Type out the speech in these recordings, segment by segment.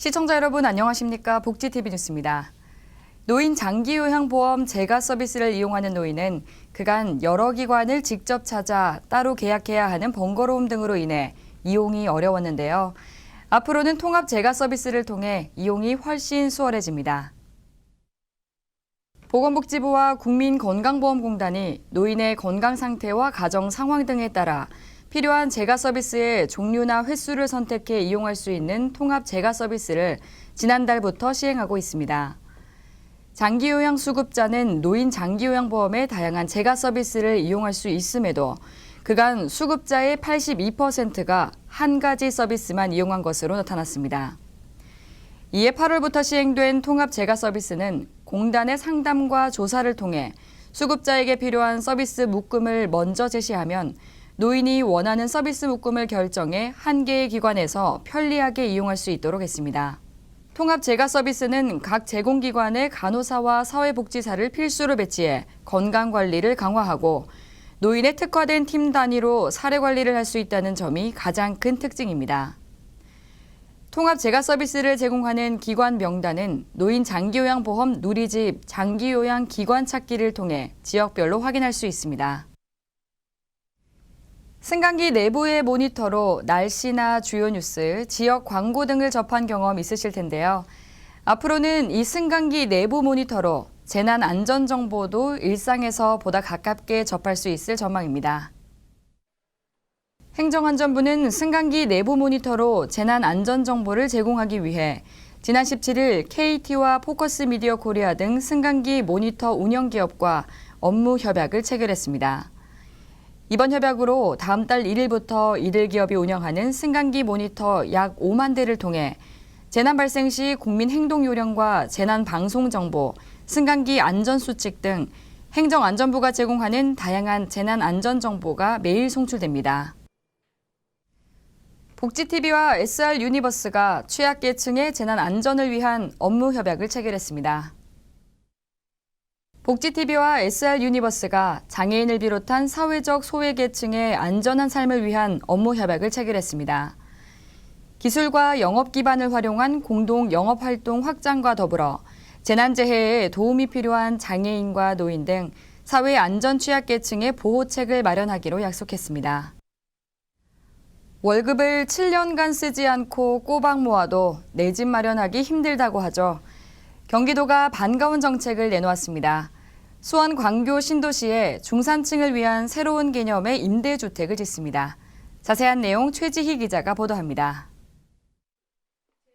시청자 여러분 안녕하십니까? 복지TV 뉴스입니다. 노인 장기요양보험 재가 서비스를 이용하는 노인은 그간 여러 기관을 직접 찾아 따로 계약해야 하는 번거로움 등으로 인해 이용이 어려웠는데요. 앞으로는 통합 재가 서비스를 통해 이용이 훨씬 수월해집니다. 보건복지부와 국민건강보험공단이 노인의 건강 상태와 가정 상황 등에 따라 필요한 재가 서비스의 종류나 횟수를 선택해 이용할 수 있는 통합 재가 서비스를 지난달부터 시행하고 있습니다. 장기요양 수급자는 노인 장기요양보험의 다양한 재가 서비스를 이용할 수 있음에도 그간 수급자의 82%가 한 가지 서비스만 이용한 것으로 나타났습니다. 이에 8월부터 시행된 통합 재가 서비스는 공단의 상담과 조사를 통해 수급자에게 필요한 서비스 묶음을 먼저 제시하면 노인이 원하는 서비스 묶음을 결정해 한 개의 기관에서 편리하게 이용할 수 있도록 했습니다. 통합 재가 서비스는 각 제공기관의 간호사와 사회복지사를 필수로 배치해 건강관리를 강화하고 노인에 특화된 팀 단위로 사례관리를 할 수 있다는 점이 가장 큰 특징입니다. 통합 재가 서비스를 제공하는 기관 명단은 노인 장기요양보험 누리집 장기요양 기관 찾기를 통해 지역별로 확인할 수 있습니다. 승강기 내부의 모니터로 날씨나 주요 뉴스, 지역 광고 등을 접한 경험 있으실 텐데요. 앞으로는 이 승강기 내부 모니터로 재난 안전 정보도 일상에서 보다 가깝게 접할 수 있을 전망입니다. 행정안전부는 승강기 내부 모니터로 재난 안전 정보를 제공하기 위해 지난 17일 KT와 포커스 미디어 코리아 등 승강기 모니터 운영 기업과 업무 협약을 체결했습니다. 이번 협약으로 다음 달 1일부터 이들 기업이 운영하는 승강기 모니터 약 5만 대를 통해 재난 발생 시 국민 행동 요령과 재난 방송 정보, 승강기 안전 수칙 등 행정안전부가 제공하는 다양한 재난 안전 정보가 매일 송출됩니다. 복지TV와 SR유니버스가 취약계층의 재난 안전을 위한 업무 협약을 체결했습니다. 복지TV와 SR유니버스가 장애인을 비롯한 사회적 소외계층의 안전한 삶을 위한 업무 협약을 체결했습니다. 기술과 영업 기반을 활용한 공동 영업활동 확장과 더불어 재난재해에 도움이 필요한 장애인과 노인 등 사회 안전 취약계층의 보호책을 마련하기로 약속했습니다. 월급을 7년간 쓰지 않고 꼬박 모아도 내 집 마련하기 힘들다고 하죠. 경기도가 반가운 정책을 내놓았습니다. 수원 광교 신도시에 중산층을 위한 새로운 개념의 임대주택을 짓습니다. 자세한 내용 최지희 기자가 보도합니다.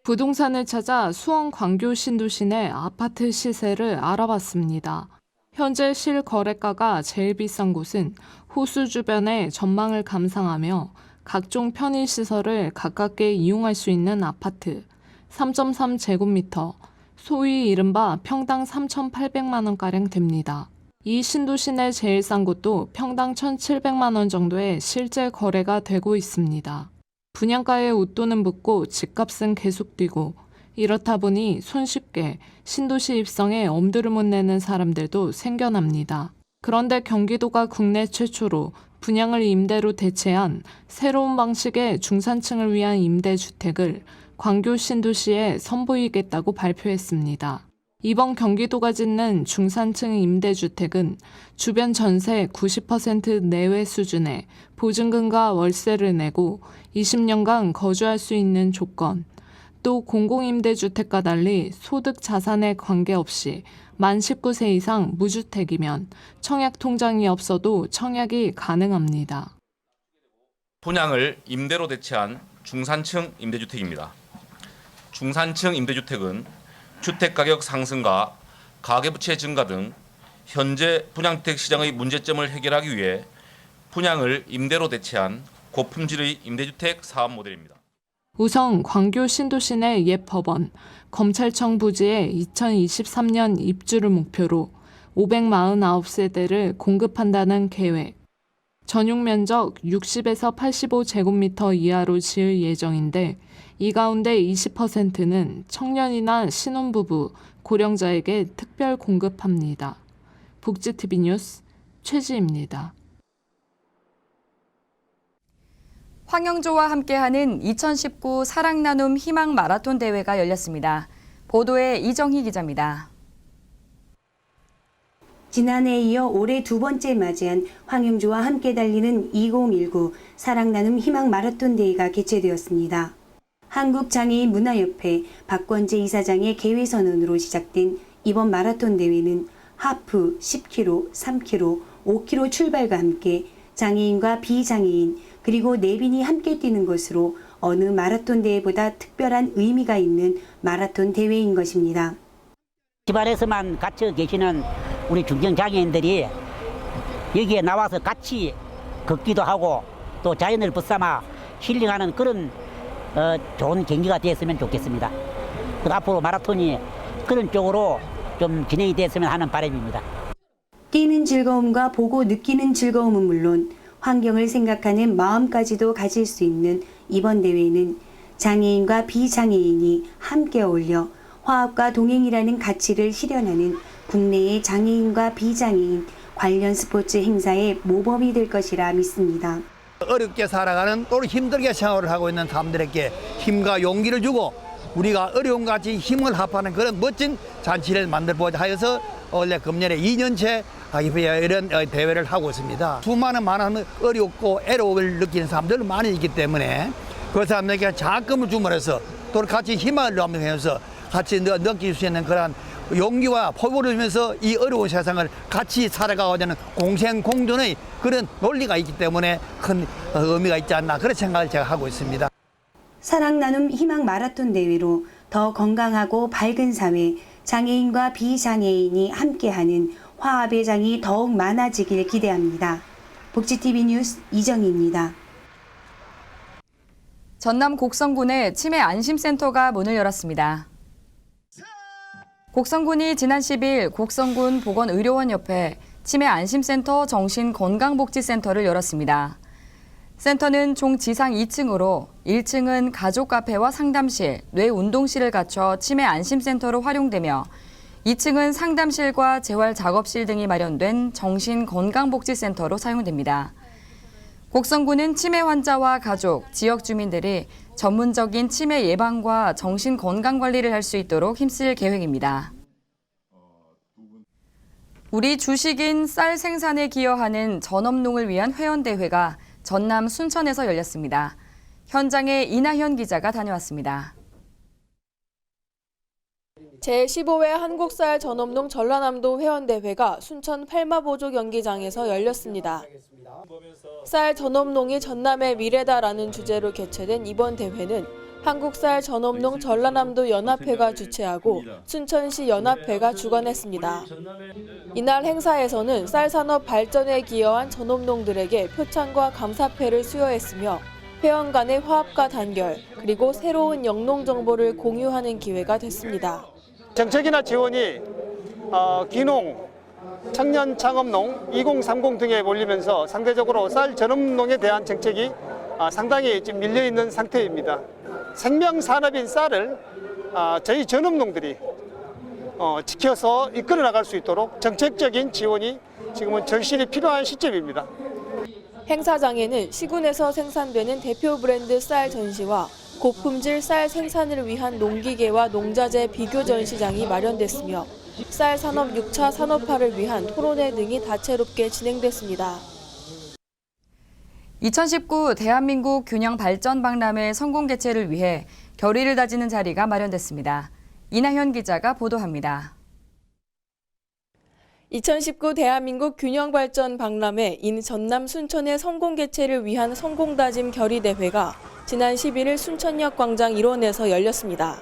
부동산을 찾아 수원 광교 신도시 내 아파트 시세를 알아봤습니다. 현재 실거래가가 제일 비싼 곳은 호수 주변의 전망을 감상하며 각종 편의시설을 가깝게 이용할 수 있는 아파트 3.3제곱미터, 소위 이른바 평당 3,800만 원가량 됩니다. 이 신도시 내 제일 싼 곳도 평당 1,700만 원 정도의 실제 거래가 되고 있습니다. 분양가에 웃돈은 붙고 집값은 계속 뛰고 이렇다 보니 손쉽게 신도시 입성에 엄두를 못 내는 사람들도 생겨납니다. 그런데 경기도가 국내 최초로 분양을 임대로 대체한 새로운 방식의 중산층을 위한 임대주택을 광교 신도시에 선보이겠다고 발표했습니다. 이번 경기도가 짓는 중산층 임대주택은 주변 전세 90% 내외 수준의 보증금과 월세를 내고 20년간 거주할 수 있는 조건, 또 공공임대주택과 달리 소득 자산에 관계없이 만 19세 이상 무주택이면 청약 통장이 없어도 청약이 가능합니다. 분양을 임대로 대체한 중산층 임대주택입니다. 중산층 임대주택은 주택가격 상승과 가계부채 증가 등 현재 분양주택 시장의 문제점을 해결하기 위해 분양을 임대로 대체한 고품질의 임대주택 사업 모델입니다. 우선 광교 신도시 내 옛 법원, 검찰청 부지에 2023년 입주를 목표로 549세대를 공급한다는 계획. 전용 면적 60에서 85제곱미터 이하로 지을 예정인데 이 가운데 20%는 청년이나 신혼부부, 고령자에게 특별 공급합니다. 복지TV 뉴스 최지입니다. 황영조와 함께하는 2019 사랑 나눔 희망 마라톤 대회가 열렸습니다. 보도에 이정희 기자입니다. 지난해에 이어 올해 두 번째 맞이한 황영조와 함께 달리는 2019 사랑 나눔 희망 마라톤 대회가 개최되었습니다. 한국장애인문화협회 박권재 이사장의 개회 선언으로 시작된 이번 마라톤 대회는 하프, 10km, 3km, 5km 출발과 함께 장애인과 비장애인 그리고 내빈이 함께 뛰는 것으로 어느 마라톤 대회보다 특별한 의미가 있는 마라톤 대회인 것입니다. 집안에서만 갇혀 계시는 우리 중증장애인들이 여기에 나와서 같이 걷기도 하고 또 자연을 벗삼아 힐링하는 그런 좋은 경기가 되었으면 좋겠습니다. 앞으로 마라톤이 그런 쪽으로 좀 진행이 됐으면 하는 바람입니다. 뛰는 즐거움과 보고 느끼는 즐거움은 물론 환경을 생각하는 마음까지도 가질 수 있는 이번 대회는 장애인과 비장애인이 함께 어울려 화합과 동행이라는 가치를 실현하는 국내의 장애인과 비장애인 관련 스포츠 행사의 모범이 될 것이라 믿습니다. 어렵게 살아가는 또 힘들게 생활을 하고 있는 사람들에게 힘과 용기를 주고 우리가 어려움과 같이 힘을 합하는 그런 멋진 잔치를 만들고자 하여서 원래 금년에 2년째 이런 대회를 하고 있습니다. 많은 어렵고 애로움을 느끼는 사람들 많이 있기 때문에 그 사람들에게 장학금을 줌으로써 또 같이 힘을 나누면서 같이 느낄 수 있는 그런 용기와 포부를 주면서 이 어려운 세상을 같이 살아가고자 하는 공생 공존의 그런 논리가 있기 때문에 큰 의미가 있지 않나 그런 생각을 제가 하고 있습니다. 사랑 나눔 희망 마라톤 대회로 더 건강하고 밝은 사회, 장애인과 비장애인이 함께하는 화합의 장이 더욱 많아지길 기대합니다. 복지TV 뉴스 이정희입니다. 전남 곡성군에 치매 안심센터가 문을 열었습니다. 곡성군이 지난 10일 곡성군 보건의료원 옆에 치매 안심센터 정신건강복지센터를 열었습니다. 센터는 총 지상 2층으로 1층은 가족 카페와 상담실, 뇌운동실을 갖춰 치매 안심센터로 활용되며 2층은 상담실과 재활 작업실 등이 마련된 정신건강복지센터로 사용됩니다. 곡성군은 치매 환자와 가족, 지역 주민들이 전문적인 치매 예방과 정신건강관리를 할 수 있도록 힘쓸 계획입니다. 우리 주식인 쌀 생산에 기여하는 전업농을 위한 회원대회가 전남 순천에서 열렸습니다. 현장에 이나현 기자가 다녀왔습니다. 제15회 한국쌀 전업농 전라남도 회원대회가 순천 팔마보조 경기장에서 열렸습니다. 쌀 전업농이 전남의 미래다라는 주제로 개최된 이번 대회는 한국쌀 전업농 전라남도 연합회가 주최하고 순천시 연합회가 주관했습니다. 이날 행사에서는 쌀산업 발전에 기여한 전업농들에게 표창과 감사패를 수여했으며 회원 간의 화합과 단결, 그리고 새로운 영농 정보를 공유하는 기회가 됐습니다. 정책이나 지원이 귀농, 청년 창업농, 2030 등에 몰리면서 상대적으로 쌀 전업농에 대한 정책이 상당히 좀 밀려있는 상태입니다. 생명산업인 쌀을 저희 전업농들이 지켜서 이끌어 나갈 수 있도록 정책적인 지원이 지금은 절실히 필요한 시점입니다. 행사장에는 시군에서 생산되는 대표 브랜드 쌀 전시와 고품질 쌀 생산을 위한 농기계와 농자재 비교 전시장이 마련됐으며 쌀 산업 6차 산업화를 위한 토론회 등이 다채롭게 진행됐습니다. 2019 대한민국 균형 발전 박람회 성공 개최를 위해 결의를 다지는 자리가 마련됐습니다. 이나현 기자가 보도합니다. 2019 대한민국 균형발전 박람회인 전남 순천의 성공 개최를 위한 성공다짐 결의대회가 지난 11일 순천역 광장 일원에서 열렸습니다.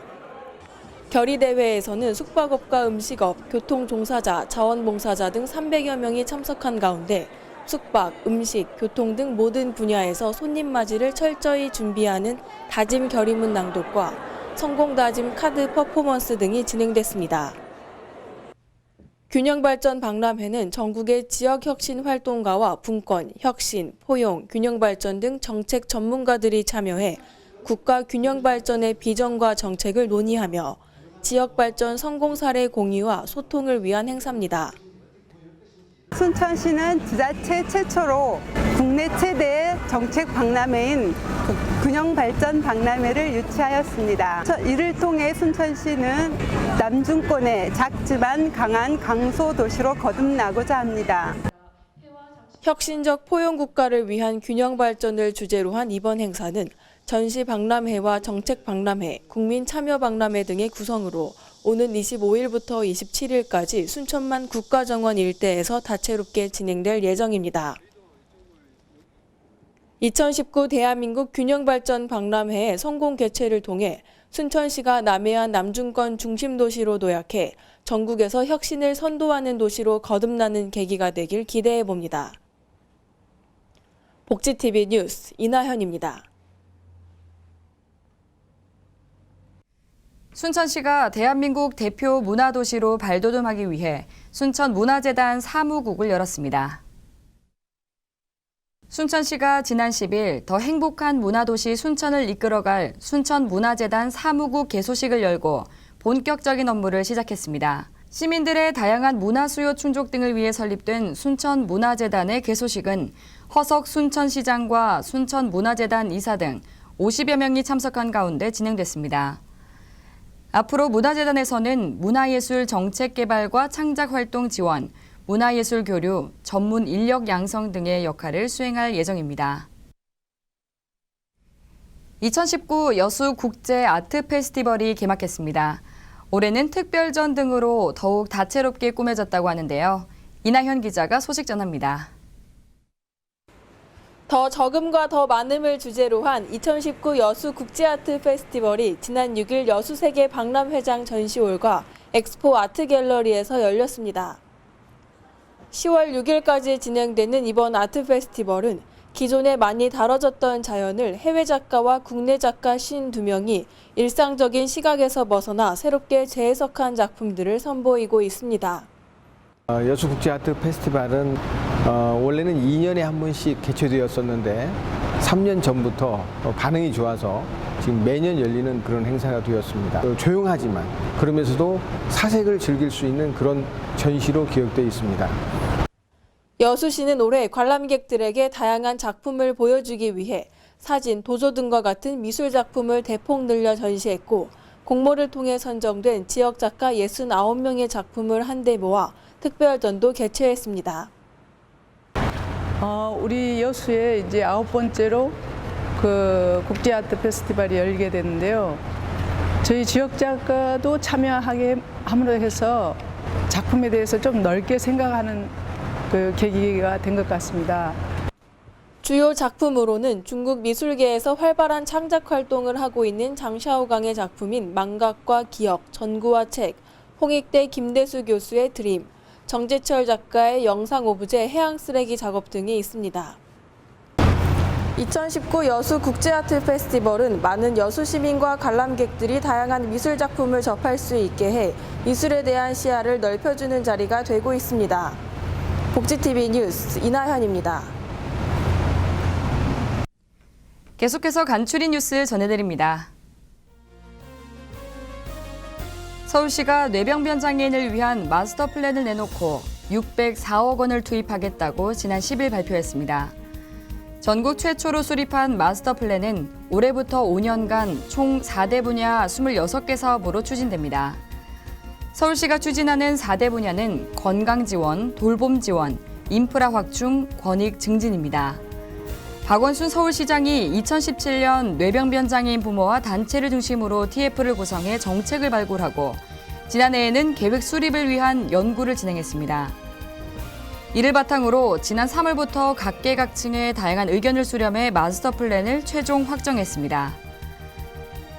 결의대회에서는 숙박업과 음식업, 교통종사자, 자원봉사자 등 300여 명이 참석한 가운데 숙박, 음식, 교통 등 모든 분야에서 손님 맞이를 철저히 준비하는 다짐 결의문 낭독과 성공다짐 카드 퍼포먼스 등이 진행됐습니다. 균형발전 박람회는 전국의 지역혁신 활동가와 분권, 혁신, 포용, 균형발전 등 정책 전문가들이 참여해 국가 균형발전의 비전과 정책을 논의하며 지역발전 성공 사례 공유와 소통을 위한 행사입니다. 순천시는 지자체 최초로 국내 최대의 정책 박람회인 균형발전 박람회를 유치하였습니다. 이를 통해 순천시는 남중권의 작지만 강한 강소도시로 거듭나고자 합니다. 혁신적 포용국가를 위한 균형발전을 주제로 한 이번 행사는 전시 박람회와 정책 박람회, 국민 참여 박람회 등의 구성으로 오는 25일부터 27일까지 순천만 국가정원 일대에서 다채롭게 진행될 예정입니다. 2019 대한민국 균형발전 박람회의 성공 개최를 통해 순천시가 남해안 남중권 중심도시로 도약해 전국에서 혁신을 선도하는 도시로 거듭나는 계기가 되길 기대해 봅니다. 복지TV 뉴스 이나현입니다. 순천시가 대한민국 대표 문화도시로 발돋움하기 위해 순천문화재단 사무국을 열었습니다. 순천시가 지난 10일 더 행복한 문화도시 순천을 이끌어갈 순천문화재단 사무국 개소식을 열고 본격적인 업무를 시작했습니다. 시민들의 다양한 문화 수요 충족 등을 위해 설립된 순천문화재단의 개소식은 허석 순천시장과 순천문화재단 이사 등 50여 명이 참석한 가운데 진행됐습니다. 앞으로 문화재단에서는 문화예술 정책 개발과 창작 활동 지원, 문화예술 교류, 전문 인력 양성 등의 역할을 수행할 예정입니다. 2019 여수 국제 아트 페스티벌이 개막했습니다. 올해는 특별전 등으로 더욱 다채롭게 꾸며졌다고 하는데요. 이나현 기자가 소식 전합니다. 더 적음과 더 많음을 주제로 한 2019 여수 국제아트 페스티벌이 지난 6일 여수세계 박람회장 전시홀과 엑스포 아트갤러리에서 열렸습니다. 10월 6일까지 진행되는 이번 아트 페스티벌은 기존에 많이 다뤄졌던 자연을 해외 작가와 국내 작가 52명이 일상적인 시각에서 벗어나 새롭게 재해석한 작품들을 선보이고 있습니다. 여수국제아트 페스티벌은 원래는 2년에 한 번씩 개최되었었는데 3년 전부터 반응이 좋아서 지금 매년 열리는 그런 행사가 되었습니다. 조용하지만 그러면서도 사색을 즐길 수 있는 그런 전시로 기억되어 있습니다. 여수시는 올해 관람객들에게 다양한 작품을 보여주기 위해 사진, 도조 등과 같은 미술 작품을 대폭 늘려 전시했고 공모를 통해 선정된 지역 작가 69명의 작품을 한데 모아 특별전도 개최했습니다. 우리 여수에 이제 9번째로 그 국제아트 페스티벌이 열리게 됐는데요. 저희 지역 작가도 참여하게 함으로 해서 작품에 대해서 좀 넓게 생각하는 그 계기가 된 것 같습니다. 주요 작품으로는 중국 미술계에서 활발한 창작 활동을 하고 있는 장샤오강의 작품인 망각과 기억, 전구와 책, 홍익대 김대수 교수의 드림, 정재철 작가의 영상 오브제 해양 쓰레기 작업 등이 있습니다. 2019 여수 국제아트 페스티벌은 많은 여수 시민과 관람객들이 다양한 미술 작품을 접할 수 있게 해 미술에 대한 시야를 넓혀주는 자리가 되고 있습니다. 복지TV 뉴스 이나현입니다. 계속해서 간추린 뉴스 전해드립니다. 서울시가 뇌병변 장애인을 위한 마스터 플랜을 내놓고 604억 원을 투입하겠다고 지난 10일 발표했습니다. 전국 최초로 수립한 마스터 플랜은 올해부터 5년간 총 4대 분야 26개 사업으로 추진됩니다. 서울시가 추진하는 4대 분야는 건강 지원, 돌봄 지원, 인프라 확충, 권익 증진입니다. 박원순 서울시장이 2017년 뇌병변 장애인 부모와 단체를 중심으로 TF를 구성해 정책을 발굴하고 지난해에는 계획 수립을 위한 연구를 진행했습니다. 이를 바탕으로 지난 3월부터 각계각층의 다양한 의견을 수렴해 마스터 플랜을 최종 확정했습니다.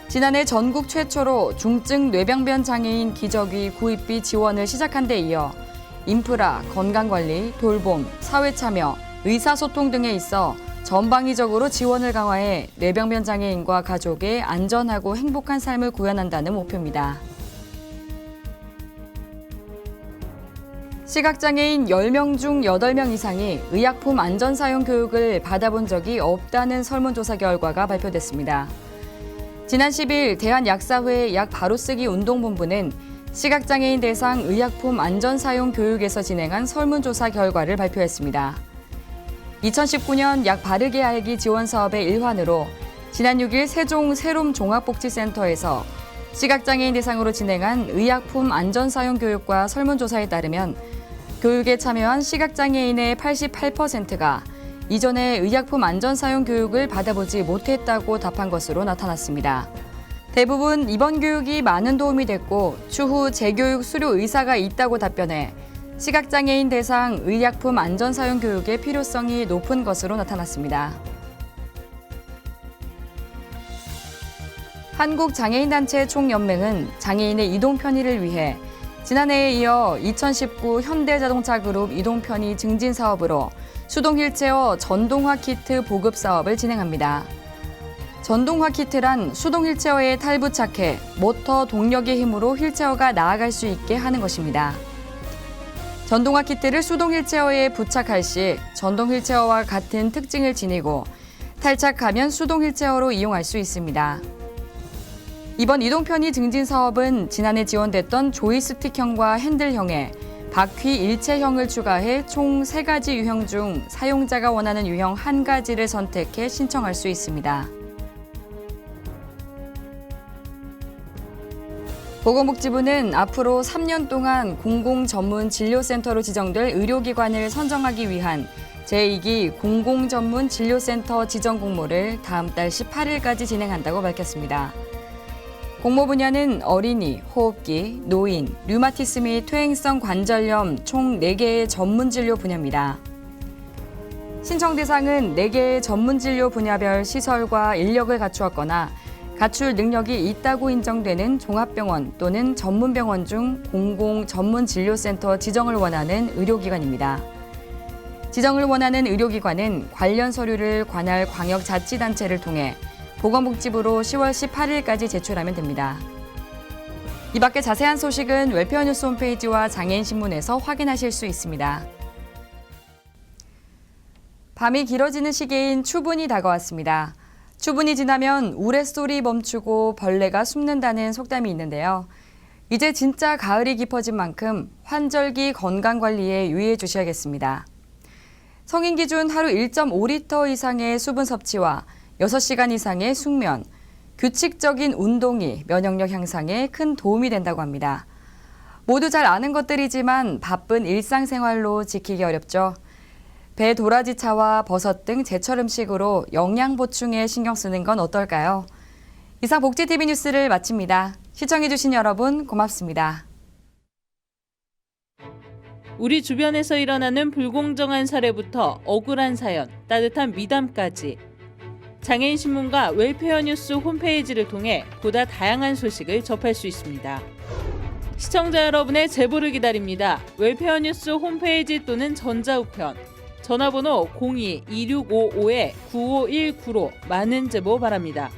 지난해 전국 최초로 중증 뇌병변 장애인 기저귀 구입비 지원을 시작한 데 이어 인프라, 건강관리, 돌봄, 사회참여, 의사소통 등에 있어 전방위적으로 지원을 강화해 뇌병변 장애인과 가족의 안전하고 행복한 삶을 구현한다는 목표입니다. 시각장애인 10명 중 8명 이상이 의약품 안전사용 교육을 받아본 적이 없다는 설문조사 결과가 발표됐습니다. 지난 10일 대한약사회 약 바로쓰기 운동본부는 시각장애인 대상 의약품 안전사용 교육에서 진행한 설문조사 결과를 발표했습니다. 2019년 약 바르게 알기 지원 사업의 일환으로 지난 6일 세종 세롬종합복지센터에서 시각장애인 대상으로 진행한 의약품 안전사용 교육과 설문조사에 따르면 교육에 참여한 시각장애인의 88%가 이전에 의약품 안전사용 교육을 받아보지 못했다고 답한 것으로 나타났습니다. 대부분 이번 교육이 많은 도움이 됐고 추후 재교육 수료 의사가 있다고 답변해 시각장애인 대상 의약품 안전사용 교육의 필요성이 높은 것으로 나타났습니다. 한국장애인단체 총연맹은 장애인의 이동 편의를 위해 지난해에 이어 2019 현대자동차그룹 이동 편의 증진 사업으로 수동 휠체어 전동화 키트 보급 사업을 진행합니다. 전동화 키트란 수동 휠체어에 탈부착해 모터 동력의 힘으로 휠체어가 나아갈 수 있게 하는 것입니다. 전동화 키트를 수동 휠체어에 부착할 시 전동 휠체어와 같은 특징을 지니고 탈착하면 수동 휠체어로 이용할 수 있습니다. 이번 이동 편의 증진 사업은 지난해 지원됐던 조이스틱형과 핸들형에 바퀴 일체형을 추가해 총 3가지 유형 중 사용자가 원하는 유형 1가지를 선택해 신청할 수 있습니다. 보건복지부는 앞으로 3년 동안 공공전문진료센터로 지정될 의료기관을 선정하기 위한 제2기 공공전문진료센터 지정 공모를 다음 달 18일까지 진행한다고 밝혔습니다. 공모 분야는 어린이, 호흡기, 노인, 류마티스 및 퇴행성 관절염 총 4개의 전문진료 분야입니다. 신청 대상은 4개의 전문진료 분야별 시설과 인력을 갖추었거나 갖출 능력이 있다고 인정되는 종합병원 또는 전문병원 중 공공전문진료센터 지정을 원하는 의료기관입니다. 지정을 원하는 의료기관은 관련 서류를 관할 광역자치단체를 통해 보건복지부로 10월 18일까지 제출하면 됩니다. 이 밖에 자세한 소식은 웰페어 뉴스 홈페이지와 장애인신문에서 확인하실 수 있습니다. 밤이 길어지는 시기인 추분이 다가왔습니다. 추분이 지나면 우레소리 멈추고 벌레가 숨는다는 속담이 있는데요. 이제 진짜 가을이 깊어진 만큼 환절기 건강관리에 유의해 주셔야겠습니다. 성인 기준 하루 1.5리터 이상의 수분 섭취와 6시간 이상의 숙면, 규칙적인 운동이 면역력 향상에 큰 도움이 된다고 합니다. 모두 잘 아는 것들이지만 바쁜 일상생활로 지키기 어렵죠. 배 도라지차와 버섯 등 제철 음식으로 영양 보충에 신경 쓰는 건 어떨까요? 이상 복지TV 뉴스를 마칩니다. 시청해주신 여러분 고맙습니다. 우리 주변에서 일어나는 불공정한 사례부터 억울한 사연, 따뜻한 미담까지 장애인신문과 웰페어 뉴스 홈페이지를 통해 보다 다양한 소식을 접할 수 있습니다. 시청자 여러분의 제보를 기다립니다. 웰페어 뉴스 홈페이지 또는 전자우편, 전화번호 02-2655-9519로 많은 제보 바랍니다.